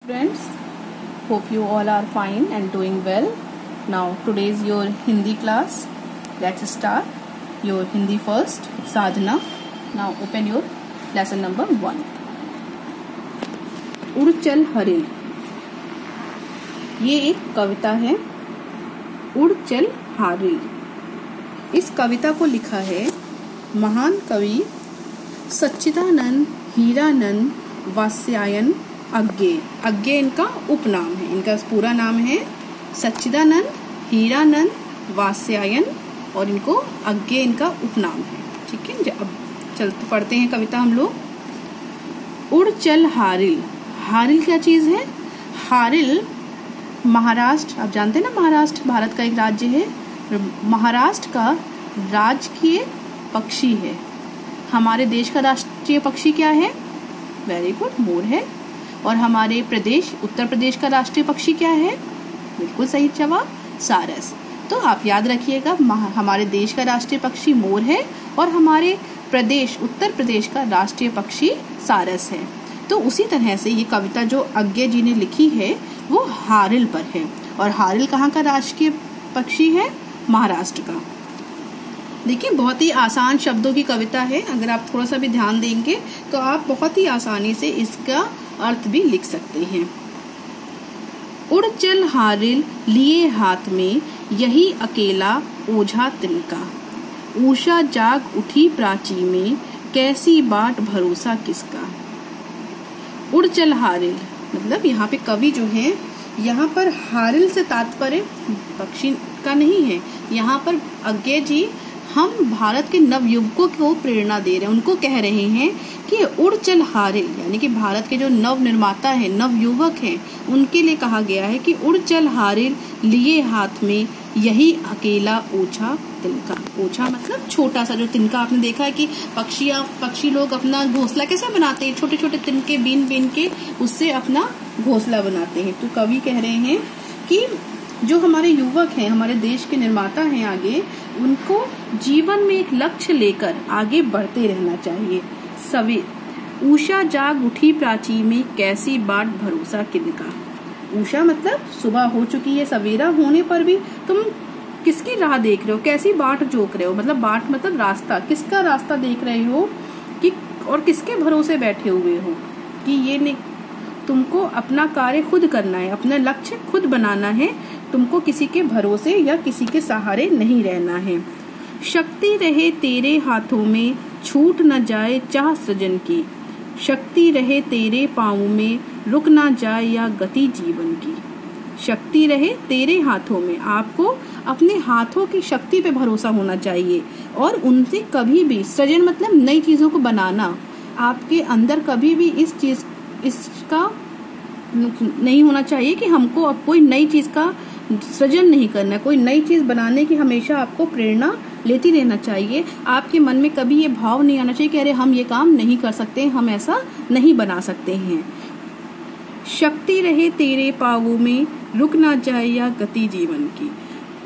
Friends, hope you all are fine and doing well. Now today is your Hindi class. Let's start your Hindi first, Sadhana. Now open your lesson number 1. उड़ चल हरिल, ये एक कविता है। उड़ चल हारिल, इस कविता को लिखा है महान कवि सच्चिदानंद हीरानंद वात्स्यायन अज्ञे। अज्ञे इनका उपनाम है, इनका पूरा नाम है सच्चिदानंद हीरानंद वात्स्यायन और इनको अज्ञे इनका उपनाम है। ठीक है, अब चलते पढ़ते हैं कविता हम लोग। उड़ चल हारिल, हारिल क्या चीज है? हारिल महाराष्ट्र, आप जानते हैं ना, महाराष्ट्र भारत का एक राज्य है। महाराष्ट्र का राजकीय पक्षी है। हमारे देश का राष्ट्रीय पक्षी क्या है? वेरी गुड, मोर है। और हमारे प्रदेश उत्तर प्रदेश का राष्ट्रीय पक्षी क्या है? बिल्कुल सही जवाब, सारस। तो आप याद रखिएगा, हमारे देश का राष्ट्रीय पक्षी मोर है और हमारे प्रदेश उत्तर प्रदेश का राष्ट्रीय पक्षी सारस है। तो उसी तरह से ये कविता जो अज्ञे जी ने लिखी है वो हारिल पर है। और हारिल कहाँ का राष्ट्रीय पक्षी है? महाराष्ट्र का। देखिए, बहुत ही आसान शब्दों की कविता है। अगर आप थोड़ा सा भी ध्यान देंगे तो आप बहुत ही आसानी से इसका अर्थ भी लिख सकते हैं। उड़ चल हारिल लिए हाथ में, यही अकेला ओझा तिनका। उषा जाग उठी प्राची में, कैसी बाट भरोसा किसका। उड़ चल हारिल मतलब यहाँ पे कवि जो है, यहाँ पर हारिल से तात्पर्य पक्षी का नहीं है। यहाँ पर अज्ञे जी हम भारत के नवयुवकों को प्रेरणा दे रहे हैं, उनको कह रहे हैं कि उड़ चल हारिल, यानी कि भारत के जो नव निर्माता हैं, नवयुवक हैं, उनके लिए कहा गया है कि उड़ चल हारिल लिए हाथ में, यही अकेला ओछा तिनका। ओछा मतलब छोटा सा, जो तिनका आपने देखा है कि पक्षी लोग अपना घोंसला कैसे बनाते हैं, छोटे छोटे तिनके बीन बीन के उससे अपना घोंसला बनाते हैं। तो कवि कह रहे हैं कि जो हमारे युवक हैं, हमारे देश के निर्माता हैं आगे, उनको जीवन में एक लक्ष्य लेकर आगे बढ़ते रहना चाहिए। सभी उषा जाग उठी प्राची में, कैसी बाट भरोसा किनका। उषा मतलब सुबह हो चुकी है, सवेरा होने पर भी तुम किसकी राह देख रहे हो, कैसी बाट जोक रहे हो। मतलब बाट मतलब रास्ता, किसका रास्ता देख रहे हो कि और किसके भरोसे बैठे हुए हो कि ये नहीं, तुमको अपना कार्य खुद करना है, अपना लक्ष्य खुद बनाना है, तुमको किसी के भरोसे या किसी के सहारे नहीं रहना है। शक्ति रहे तेरे हाथों में, छूट न जाए चाह सृजन की। शक्ति रहे तेरे पाँवों में, रुक ना जाए या गति जीवन की। शक्ति रहे तेरे हाथों में, आपको अपने हाथों की शक्ति पे भरोसा होना चाहिए और उनसे कभी भी, सृजन मतलब नई चीजों को बनाना, आपके अंदर कभी भी इसका नहीं होना चाहिए कि हमको अब कोई नई चीज का सृजन नहीं करना है। कोई नई चीज बनाने की हमेशा आपको प्रेरणा लेती रहना चाहिए। आपके मन में कभी ये भाव नहीं आना चाहिए कि अरे हम ये काम नहीं कर सकते, हम ऐसा नहीं बना सकते हैं। शक्ति रहे तेरे पाँवों में, रुक ना जाए या गति जीवन की।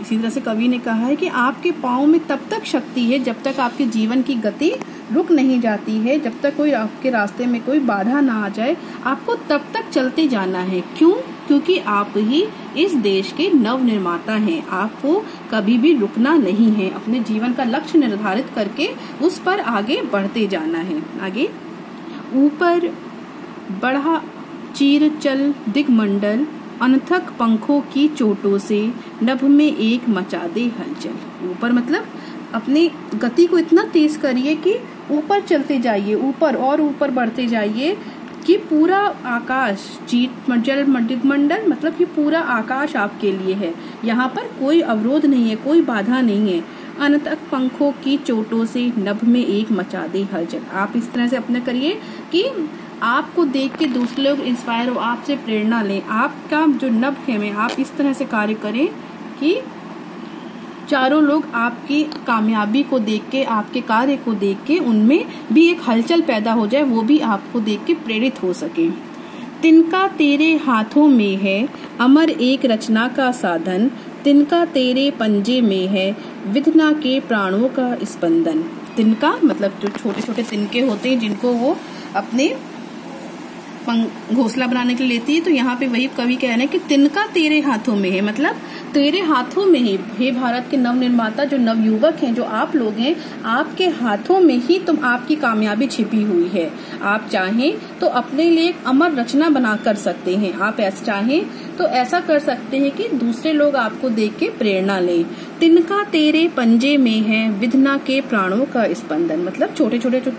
इसी तरह से कवि ने कहा है कि आपके पाँव में तब तक शक्ति है जब तक आपके जीवन की गति रुक नहीं जाती है, जब तक कोई आपके रास्ते में कोई बाधा ना आ जाए, आपको तब तक चलते जाना है। क्यों? क्योंकि आप ही इस देश के नव निर्माता हैं। आपको कभी भी रुकना नहीं है, अपने जीवन का लक्ष्य निर्धारित करके उस पर आगे बढ़ते जाना है। आगे ऊपर बढ़ा चीर चल दिग्मंडल, अनथक पंखों की चोटों से, नभ में एक मचा दे हलचल। ऊपर मतलब अपनी गति को इतना तेज करिए कि ऊपर चलते जाइए, ऊपर और ऊपर बढ़ते जाइए कि पूरा आकाश, जल दिग्मंडल मतलब कि पूरा आकाश आपके लिए है। यहाँ पर कोई अवरोध नहीं है, कोई बाधा नहीं है। अनथक पंखों की चोटों से, नभ में एक मचा दे हलचल। आप इस तरह से अपना करिए कि आपको देख के दूसरे लोग इंस्पायर हो, आपसे प्रेरणा लें। आपका जो नभ है में आप इस तरह से कार्य करें कि चारों लोग आपकी कामयाबी को देख के, आपके कार्य को देख के उनमें भी एक हलचल पैदा हो जाए, वो भी आपको देख के प्रेरित हो सके। तिनका तेरे हाथों में है, अमर एक रचना का साधन। तिनका तेरे पंजे में है, विधना के प्राणों का स्पंदन। तिनका मतलब जो छोटे छोटे तिनके होते हैं जिनको वो अपने घोंसला बनाने के लिए लेती है। तो यहाँ पे वही कवि कह रहे हैं कि तिनका तेरे हाथों में है, मतलब तेरे हाथों में ही, हे भारत के नवनिर्माता जो नवयुवक हैं, जो आप लोग हैं, आपके हाथों में ही तुम आपकी कामयाबी छिपी हुई है। आप चाहें तो अपने लिए एक अमर रचना बना कर सकते हैं। आप ऐसा चाहें तो ऐसा कर सकते हैं कि दूसरे लोग आपको देख के प्रेरणा लें। तिनका तेरे पंजे में है, विधना के प्राणों का स्पंदन, मतलब छोटे छोटे जो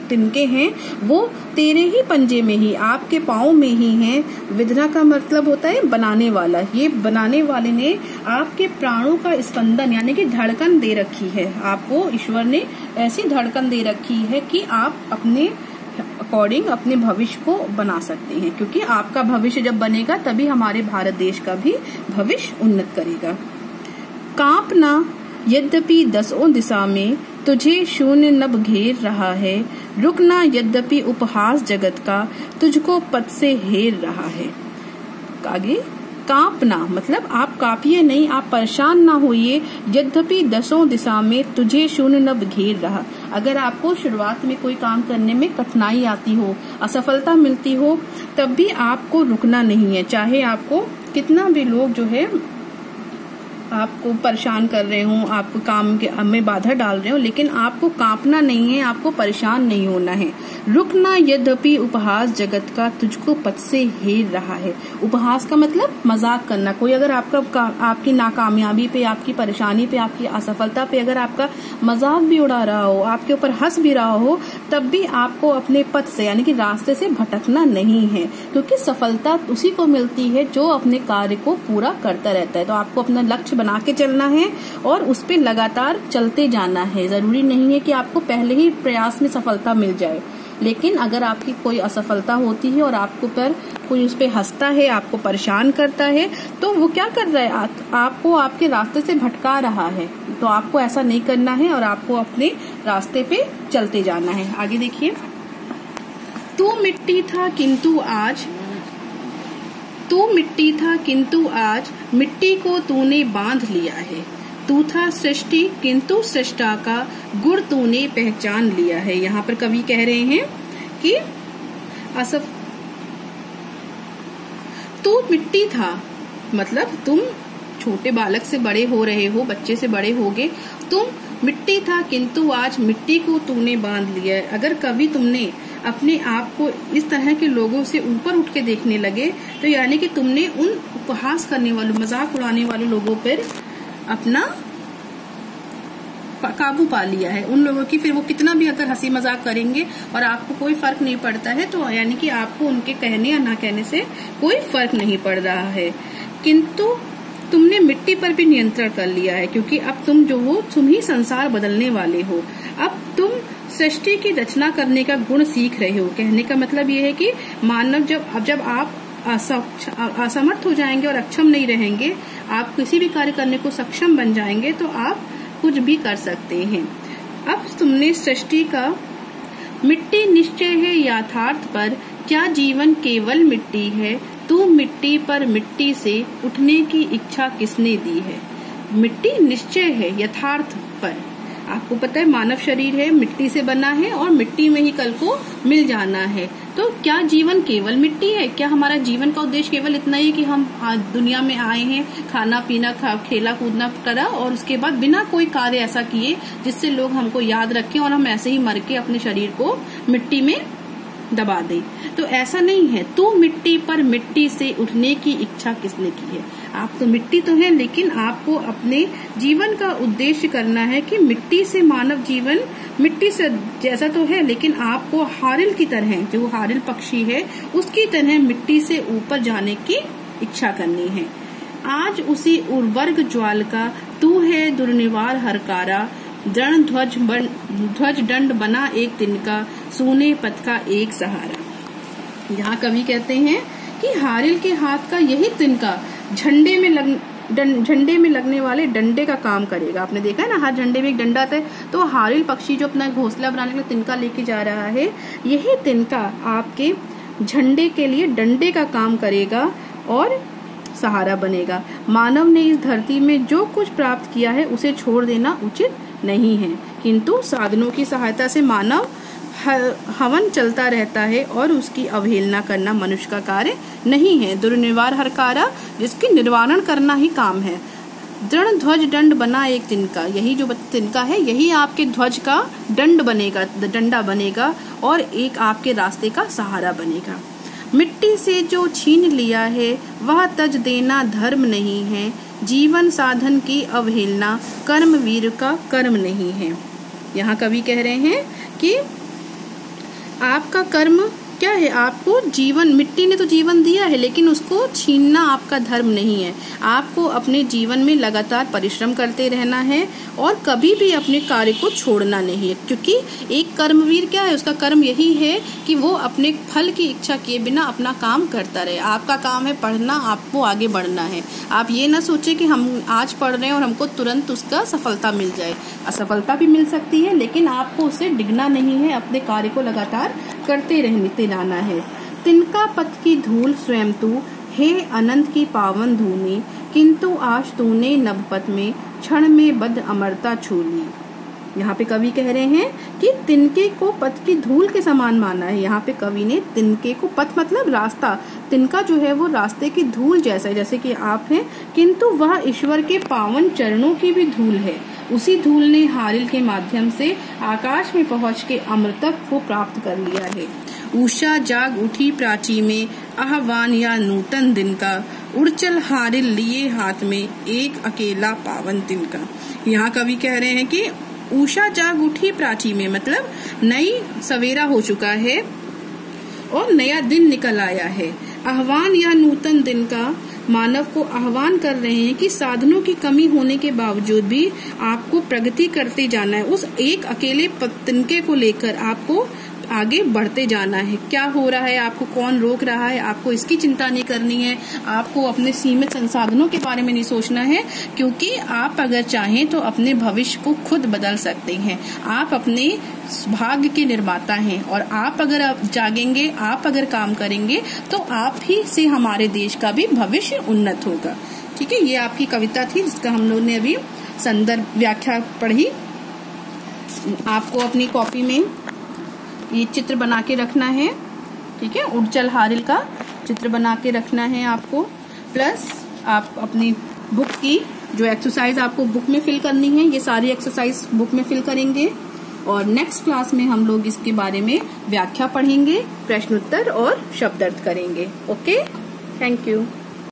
तिनके हैं वो तेरे ही पंजे में ही, आपके पाँव में ही हैं। विधना का मतलब होता है बनाने वाला। ये बनाने वाले ने आपके प्राणों का स्पंदन यानी कि धड़कन दे रखी है। आपको ईश्वर ने ऐसी धड़कन दे रखी है कि आप अपने अकॉर्डिंग अपने भविष्य को बना सकते हैं, क्योंकि आपका भविष्य जब बनेगा तभी हमारे भारत देश का भी भविष्य उन्नत करेगा। कांपना यद्यपि दसों दिशा में, तुझे शून्य नभ घेर रहा है। रुकना यद्यपि उपहास जगत का, तुझको पद से हेर रहा है। आगे कांपना मतलब आप कांपिए नहीं, आप परेशान ना होइए। यद्यपि दसों दिशा में, तुझे शून्य नभ घेर रहा। अगर आपको शुरुआत में कोई काम करने में कठिनाई आती हो, असफलता मिलती हो, तब भी आपको रुकना नहीं है। चाहे आपको कितना भी लोग जो है आपको परेशान कर रहे हो, आपको काम के में बाधा डाल रहे हो, लेकिन आपको कांपना नहीं है, आपको परेशान नहीं होना है। रुकना यद्यपि उपहास जगत का, तुझको पद से हेर रहा है। उपहास का मतलब मजाक करना। कोई अगर आपकी नाकामयाबी पे, आपकी परेशानी पे, आपकी असफलता पे अगर आपका मजाक भी उड़ा रहा हो, आपके ऊपर हंस भी रहा हो, तब भी आपको अपने पद से यानी कि रास्ते से भटकना नहीं है, क्योंकि सफलता उसी को मिलती है जो अपने कार्य को पूरा करता रहता है। तो आपको अपना लक्ष्य बना के चलना है और उस पे लगातार चलते जाना है। जरूरी नहीं है कि आपको पहले ही प्रयास में सफलता मिल जाए, लेकिन अगर आपकी कोई असफलता होती है और आपको पर कोई उस पे हंसता है, आपको परेशान करता है, तो वो क्या कर रहा है, आपको आपके रास्ते से भटका रहा है। तो आपको ऐसा नहीं करना है और आपको अपने रास्ते पे चलते जाना है। आगे देखिए, तू मिट्टी था किंतु आज मिट्टी को तूने बांध लिया है। तू था सृष्टि किंतु सृष्टा का गुण तूने पहचान लिया है। यहाँ पर कवि कह रहे हैं कि तू मिट्टी था, मतलब तुम छोटे बालक से बड़े हो रहे हो, बच्चे से बड़े होगे। तुम मिट्टी था किंतु आज मिट्टी को तूने बांध लिया है। अगर कभी तुमने अपने आप को इस तरह के लोगों से ऊपर उठ के देखने लगे, तो यानी कि तुमने उन उपहास करने वालों, मजाक उड़ाने वाले लोगों पर अपना काबू पा लिया है। उन लोगों की फिर वो कितना भी अगर हंसी मजाक करेंगे और आपको कोई फर्क नहीं पड़ता है, तो यानी कि आपको उनके कहने या ना कहने से कोई फर्क नहीं पड़ रहा है। किंतु तुमने मिट्टी पर भी नियंत्रण कर लिया है, क्योंकि अब तुम जो हो, तुम ही संसार बदलने वाले हो। अब तुम सृष्टि की रचना करने का गुण सीख रहे हो। कहने का मतलब ये है कि मानव जब आप असमर्थ हो जाएंगे और अक्षम नहीं रहेंगे, आप किसी भी कार्य करने को सक्षम बन जाएंगे, तो आप कुछ भी कर सकते हैं। अब तुमने सृष्टि का मिट्टी निश्चय है यथार्थ पर, क्या जीवन केवल मिट्टी है। तू मिट्टी पर मिट्टी से उठने की इच्छा किसने दी है। मिट्टी निश्चय है यथार्थ पर। आपको पता है मानव शरीर है, मिट्टी से बना है और मिट्टी में ही कल को मिल जाना है। तो क्या जीवन केवल मिट्टी है। क्या हमारा जीवन का उद्देश्य केवल इतना ही कि हम आज दुनिया में आए हैं, खाना पीना खेला कूदना करा और उसके बाद बिना कोई कार्य ऐसा किए जिससे लोग हमको याद रखें और हम ऐसे ही मर के अपने शरीर को मिट्टी में दबा दे। तो ऐसा नहीं है। तू मिट्टी पर मिट्टी से उठने की इच्छा किसने की है। आप तो मिट्टी तो हैं, लेकिन आपको अपने जीवन का उद्देश्य करना है कि मिट्टी से मानव जीवन मिट्टी से जैसा तो है, लेकिन आपको हारिल की तरह, जो हारिल पक्षी है उसकी तरह मिट्टी से ऊपर जाने की इच्छा करनी है। आज उसी उर्वर्ग ज्वाल का तू है दुर्निवार हरकारा, दृढ़ ध्वज दंड बना एक तिनका, सोने पथ का एक सहारा। यहाँ कवि कहते हैं कि हारिल के हाथ का यही तिनका झंडे में लगने वाले डंडे का काम करेगा। आपने देखा है ना, हर झंडे में एक डंडा आता है। तो हारिल पक्षी जो अपना घोंसला बनाने के लिए तिनका लेके जा रहा है, यही तिनका आपके झंडे के लिए डंडे का काम करेगा और सहारा बनेगा। मानव ने इस धरती में जो कुछ प्राप्त किया है उसे छोड़ देना उचित नहीं है, किंतु साधनों की सहायता से मानव हवन चलता रहता है और उसकी अवहेलना करना मनुष्य का कार्य नहीं है। दुर्निवार हरकारा, जिसकी निर्वारण करना ही काम है। दृढ़ ध्वज दंड बना एक तिनका, यही जो तिनका है यही आपके ध्वज का दंड बनेगा, डंडा बनेगा और एक आपके रास्ते का सहारा बनेगा। मिट्टी से जो छीन लिया है वह तज देना धर्म नहीं है। जीवन साधन की अवहेलना कर्मवीर का कर्म नहीं है। यहाँ कवि कह रहे हैं कि आपका कर्म क्या है, आपको जीवन, मिट्टी ने तो जीवन दिया है लेकिन उसको छीनना आपका धर्म नहीं है। आपको अपने जीवन में लगातार परिश्रम करते रहना है और कभी भी अपने कार्य को छोड़ना नहीं है, क्योंकि एक कर्मवीर क्या है, उसका कर्म यही है कि वो अपने फल की इच्छा किए बिना अपना काम करता रहे। आपका काम है पढ़ना, आपको आगे बढ़ना है। आप ये ना सोचे कि हम आज पढ़ रहे हैं और हमको तुरंत उसका सफलता मिल जाए। असफलता भी मिल सकती है लेकिन आपको उससे डिगना नहीं है, अपने कार्य को लगातार करते रहना है। तिनका पथ की धूल स्वयं तू, हे अनंत की पावन धूनी, किंतु आज तूने नवपथ में क्षण में बद अमरता छू ली। यहाँ पे कवि कह रहे हैं कि तिनके को पथ की धूल के समान माना है। यहाँ पे कवि ने तिनके को, पथ मतलब रास्ता, तिनका जो है वो रास्ते की धूल जैसा है, जैसे कि आप हैं, किंतु वह ईश्वर के पावन चरणों की भी धूल है। उसी धूल ने हारिल के माध्यम से आकाश में पहुँच के अमृतक को प्राप्त कर लिया है। उषा जाग उठी प्राची में, आह्वान या नूतन दिन का, उड़चल हारिल लिए हाथ में, एक अकेला पावन तिनका। यहाँ कवि कह रहे हैं कि उषा जाग उठी प्राची में मतलब नई सवेरा हो चुका है और नया दिन निकल आया है। आह्वान या नूतन दिन का मानव को आह्वान कर रहे हैं कि साधनों की कमी होने के बावजूद भी आपको प्रगति करते जाना है। उस एक अकेले तिनके को लेकर आपको आगे बढ़ते जाना है। क्या हो रहा है, आपको कौन रोक रहा है, आपको इसकी चिंता नहीं करनी है। आपको अपने सीमित संसाधनों के बारे में नहीं सोचना है, क्योंकि आप अगर चाहें तो अपने भविष्य को खुद बदल सकते हैं। आप अपने भाग्य के निर्माता हैं और आप अगर जागेंगे, आप अगर काम करेंगे तो आप ही से हमारे देश का भी भविष्य उन्नत होगा। ठीक है, ये आपकी कविता थी जिसका हम लोग ने अभी संदर्भ व्याख्या पढ़ी। आपको अपनी कॉपी में ये चित्र बना के रखना है। ठीक है, उड़चल हारिल का चित्र बना के रखना है आपको। प्लस आप अपनी बुक की जो एक्सरसाइज आपको बुक में फिल करनी है, ये सारी एक्सरसाइज बुक में फिल करेंगे और नेक्स्ट क्लास में हम लोग इसके बारे में व्याख्या पढ़ेंगे, प्रश्नोत्तर और शब्दार्थ करेंगे। Okay, thank you.